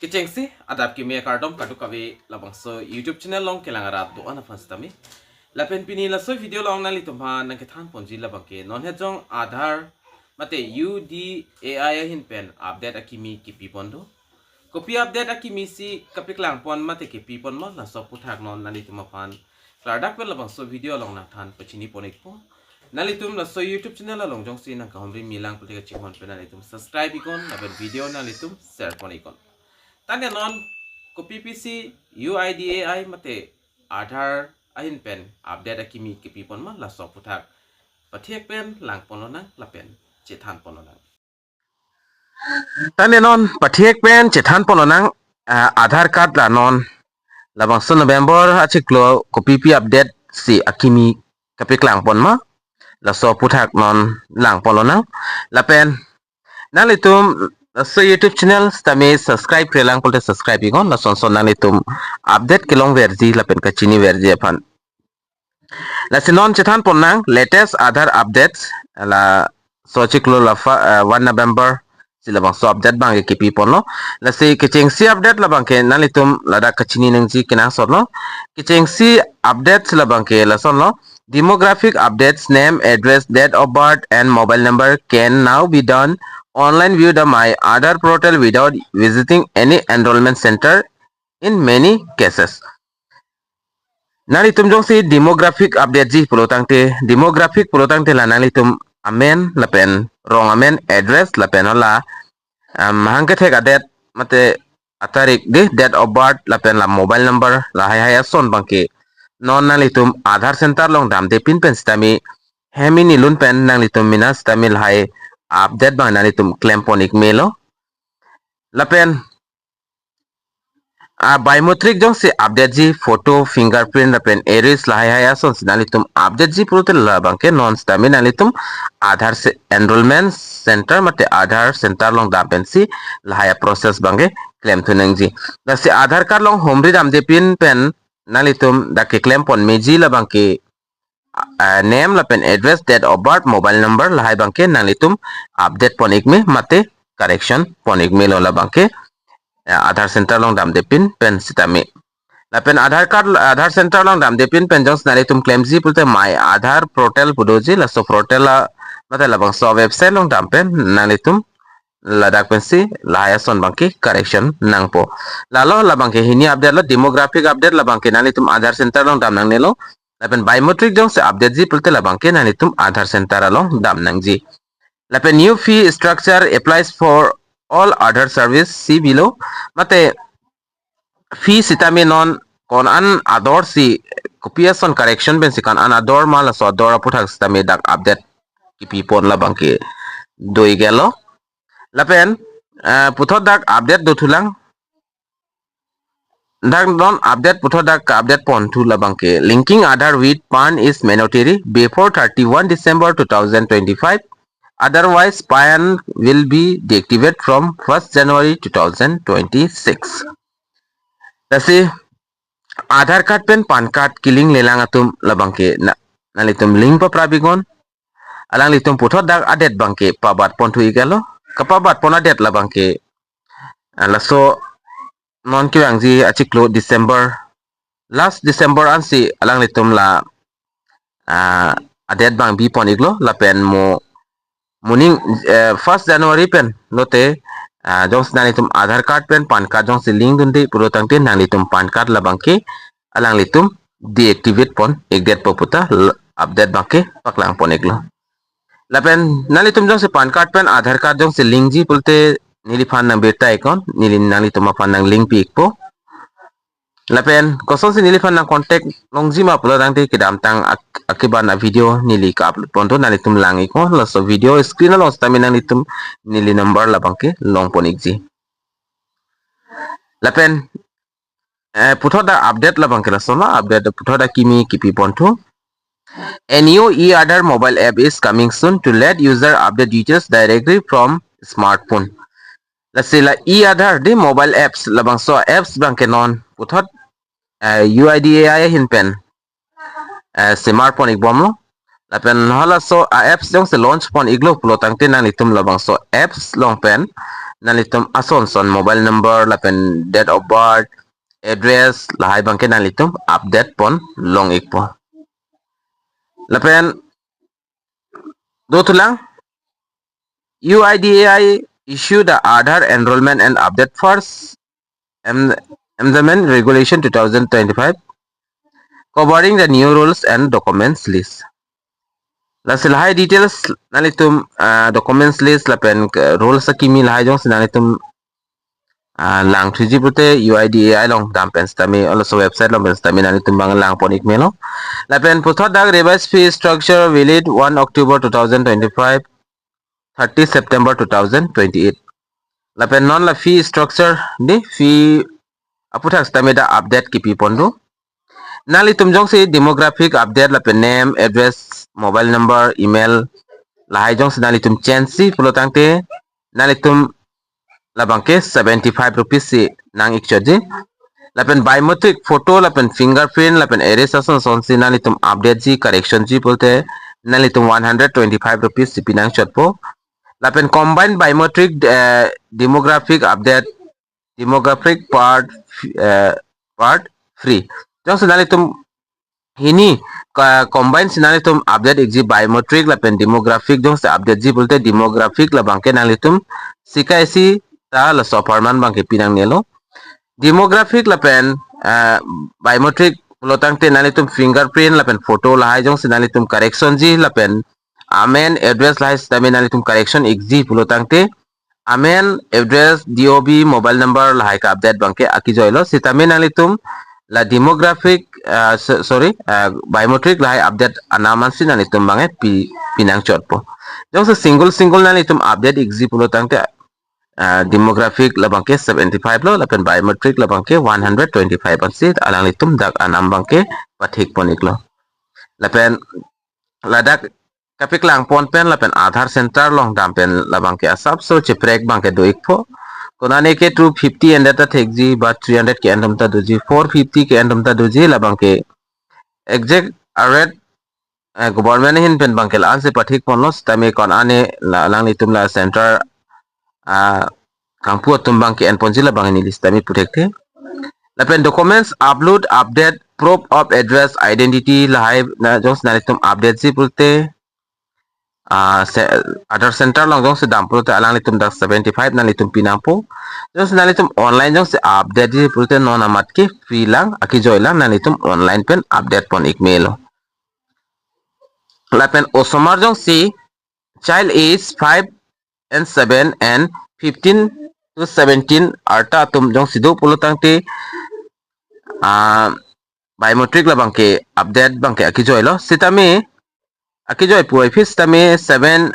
Kecengsi adap Keme kardom kadu kawe labang so YouTube channel long kelang arat do ana fastami lapen pini la so video long nali tumha nang kethan ponji labang ke non he jong Aadhar mate UIDAI hin pen update akimi kipi pondo kopi update akimi si Keklang pon mate kipi pon ma la so puthak non nali tumapan kladak pe labang so video long na than pachini ponik po nali tum la so YouTube channel la long jong si nang kahomri milang putika chimon pe nali tum subscribe ikon lapen video nali tum share pon ikon tanya non ko PPC UIDAI mate Aadhar ahin pen update akimi kipi pon ma la so puthak pathek pen lang ponona la pen chethan ponona tanya non pathek pen chethan ponona Aadhar card la non labang so November achiklo ko PP update si akimi Keklang pon ma la so puthak non lang ponona la pen nalitum so YouTube channel stame subscribe krelang polte subscribe igon la son son nalitum update kelong versi la pen kachini versi aphan la sinon chethan ponnang latest Aadhar updates la so chiklo la 1 November silabang so update bang ke kipi ponno la si kechengsi update la bang ke nalitum la da kachini nangji kinang sorno kechengsi update silabang ke la sonno demographic updates name address date of birth and mobile number can now be done online view the my Aadhar portal without visiting any enrollment center in many cases nalitum jong si demographic update ji pulotangte demographic pulotangte la nalitum amen la pen wrong amen address la pen la hangke thek adet mate atarik de date of birth la pen la mobile number la haya son bangke non nalitum Aadhar center long dam de pin pen stami hemi nilun pen nalitum minas tamil hai update bang nalitum claim ponik melo la pen biometric jong si update ji photo fingerprint la pen iris la haya son nalitum update ji purote la bangke non stami nalitum Aadhar se enrollment center mate Aadhar center long dam pen si la haya process bangke claim thunang ji la si Aadhar card long homri dam de pin pen nalitum da ke claim pon meji la bangke name la pen address date of birth mobile number la hai bangke nalitum update ponik me mate correction ponik me lo la bangke Aadhar center long dam de pin pen sitami la pen Aadhar card Aadhar center long dam de pin pen jong nalitum claim ji pulte my Aadhar portal pudoji la so portal la mate la bang so website long dam pen nalitum ladak pensi lahaya son bangki correction nangpo lalo la bangke hini update la demographic update la bangke nalitum Aadhar center long dam nang nelo lapen biometric jong se update ji pulte la bangke nalitum Aadhar center long dam nang ji lapen new fee structure applies for all Aadhar service see below mate fee sitami non kon an Aadhar si copiation correction ben si kan an Aadhar mala so Aadhar puthak sitami dak update kipi pon la bangke doi gelo lapen puthot dak update do thulang dak non update puthot dak update pon thu labangke linking Aadhar with PAN is mandatory before 31 December 2025 otherwise PAN will be deactivated from 1st January 2026 tasi Aadhar card pen PAN card killing lelang atum labangke nalitum link pa prabigon alang litum puthot dak adet bangke pabat pon thu igalo kapabat pon adet labangke laso non kiwang ji achiklo December last December ansi alang litum la adet bang bi pon iglo la pen mo muning 1st January pen lote jongs nalitum Aadhar card pen PAN card jongs link dunde puro tangte nalitum PAN card la bangke alang litum deactivate pon igdet poputa update bangke paklang pon iglo lapen nalitum jong se PAN card pen Aadhar card jong se link ji pulte nilifan nang Birta icon nilin nalitum apan nang link pi ikpo lapen kosong se nilifan nang contact longji ma pulo dang te kidam tang akiban na video nili ka upload ponto nalitum lang iko la so video screen long stamina nalitum nili number la bangke long ponik ji lapen puthoda update la bangke la soma update puthoda kimi kipi ponto a new Aadhar mobile app is coming soon to let user update details directly from smartphone la sila Aadhar de mobile apps labang so apps bangke non puthot UIDAI hin pen smartphone ikbom lo lapen hala so apps jong se launch pon iglo pulo tangte nang litum labang so apps long pen nalitum son mobile number lapen date of birth address lahai bangke nalitum update pon long ikpo lapen do tulang UIDAI issued the Aadhar enrollment and update first amendment regulation 2025 covering the new rules and documents list. Lasil high details nalitum documents list lapen rules sa kimi lahai jong sinalitum lang 3G pute UIDAI long dampen stami also website long stami nalitum bang lang pon ikmelo lapen puthot dag revised fee structure valid 1 October 2025 30 September 2028 lapen non la fee structure ni fee aputhak stami da update kipi pondu nalitum jong si demographic update lapen name address mobile number email lahai jong nalitum change si pulotangte nalitum labangke 75 rupees si nang ikchoji lapen biometric photo lapen fingerprint lapen iris ason son si nalitum update ji correction ji bolte nalitum 125 rupees si pinang chotpo lapen combined biometric demographic update demographic part free jong nalitum hini combine sinalitum update exi biometric lapen demographic jong update ji bolte demographic labangke nalitum sikaisi ta la soparman bangke pinang nelo demographic lapen biometric lotangte nalitum fingerprint lapen photo lahai jong sinalitum correction ji lapen amen address lahai stami nalitum correction exi lotangte amen address dob mobile number lahai ka update bangke aki joilo sitame nalitum la demographic biometric lahai update anaman sin nalitum bange pinang chotpo jong single nalitum update exi lotangte demographic labangke 75 lo lapen biometric labangke 125 ansi alang litum dak anam bangke pathik ponik lo lapen ladak Keklang pon pen lapen Aadhar center long dampen labangke asap so cheprek bangke doik po konane ke 250 and data thekji ba 300 ke andam ta doji 450 ke andam ta doji labangke exact rate government hin pen bangkel anse pathik ponlos tame kon ane lang litum la center kangpu tumbang ke enponjila bang ini list kami putekte lapen documents upload update proof of address identity lahai na jong nalitum update si pulte Aadhar center long jong sedam pulte alang litum dak 75 nalitum pinampo jong nalitum online jong se update si pulte non amat ke free lang aki joy lang nalitum online pen update pon ikmelo lapen osomar jong si child age 5 and 7 and 15 to 17 arta tum jong sido pulutangte biometric la bangke update bangke aki joy lo sitame aki joy pu office tame 7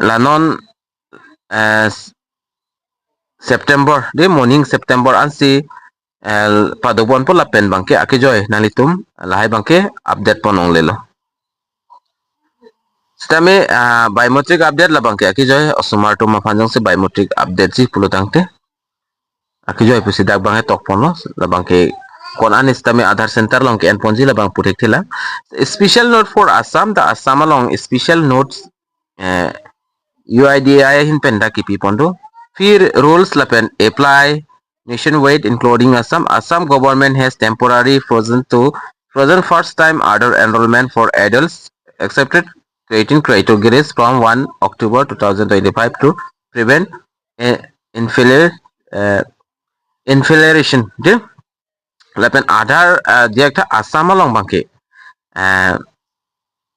la non September de morning September ansi padobon pula pen bangke aki joy nalitum lahai bangke update ponong lelo Stame biometric update labang ke aki joy osumar to mafanjong se biometric update si pulutangte aki joy pusidak bang tok pono labang ke kon anis tame Aadhar center long ke enponji labang putek thila special note for Assam the Assam along special notes UIDAI hin penda ki pipondo fear rules lapen apply nationwide including Assam government has temporarily frozen first time Aadhar enrollment for adults accepted creating categories from 1 October 2025 to prevent infiltration. Lapen Aadhar direkta Assam along bangke.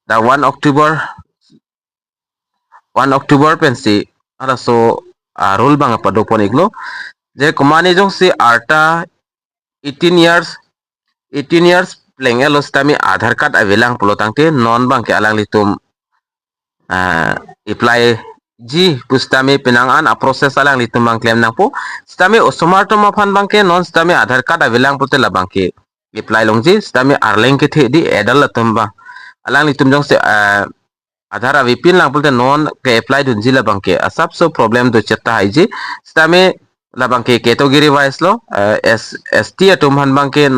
The 1 October pensi ada so rule bang apa dopon iglo. Je kumani jong si arta 18 years playing elos tami Aadhar card avelang pulotangte non bangke alang litum apply ji pustami pinangan a process alang litum bang claim nang po stami osomar to mafan bangke non stami Aadhar card avelang putte la bangke apply longji stami arleng ke the di edal latum ba alang litum jong se Aadhar avipin lang putte non ke apply dunji la bangke asap so problem do chetta haiji stami la bangke category wise lo ST atum han bangke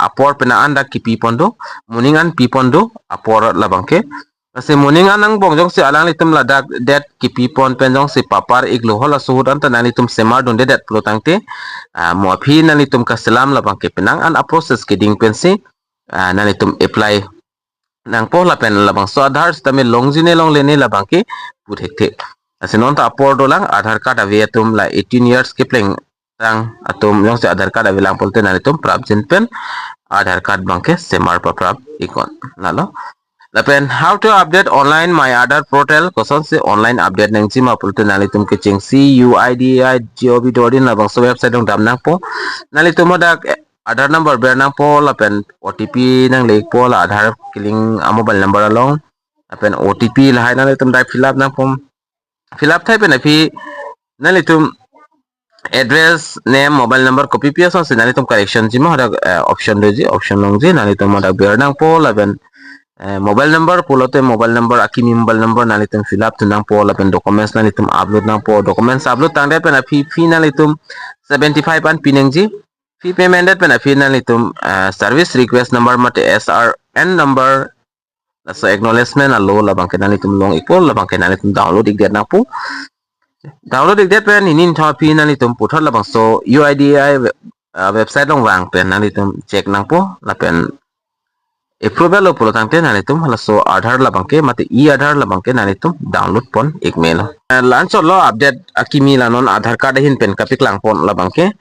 apor pinaan da ki pipondo muningan pipondo apor la bangke Kasi morning anang bongjong si alang litum ladak det kipi pon penjong si papar iglo hola suhud anta nalitum semar donde det plotangte mo phi nalitum kaselam labang ke penang an a process ke ding pensi nalitum apply nang po la pen labang so Aadhar stami longjine long lene labang ke puthekte asinon ta apor dolang Aadhar card aviatum la 18 years ke pleng tang atum yong si Aadhar card avilang polte nalitum prab jinpen Aadhar card bangke semar pa prab ikon nalo lapen how to update online my Aadhar portal koson se online update nang chima pulte nalitum ke ching UIDAI gov.in labang so website dong dam nang po nalitum dak Aadhar number ber nang po lapen OTP nang lek po la Aadhar killing mobile number along lapen OTP la hai nalitum dai fill up nang pom fill up thai pen api nalitum address name mobile number copy paste se nalitum correction jima dak option doji option long je nalitum dak ber nang po lapen mobile number pulote mobile number akimi mobile number nalitum fill up tunang po lapen documents nalitum upload nang po documents upload tangde pen fee nalitum 75 an pinengji fee payment pen fee nalitum service request number mate SRN number so acknowledgement allo labang kenalitum long equal labang kenalitum download igdet nang po download igdet pen inin tha fee nalitum puthar labang so UIDAI website long wang pen nalitum check nang po lapen approval lo pulo tangte nanitum halaso Aadhar labangke mate Aadhar labangke nanitum download pon ikmelo launch lo update akimi lanon Aadhar card hin pen Keklang pon labangke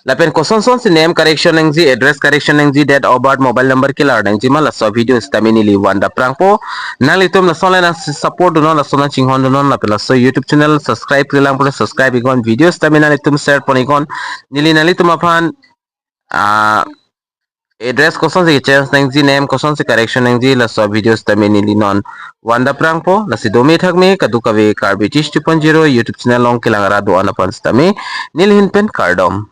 lapen koson son si name correction nangji address correction nangji date of birth mobile number killer nangji mala so video stamini li wanda prangpo nalitum la solen support do la solan chinghon do la pela so YouTube channel subscribe kilang pon subscribe igon video stamina nalitum share pon igon nili nalitum afan address koson si change nangji name koson si correction nangji la so videos tamini linon wanda prang po la si domi thakme kadu kawe karbitish 2.0 YouTube channel long kilangara do ana pans tami nilhin pen kardom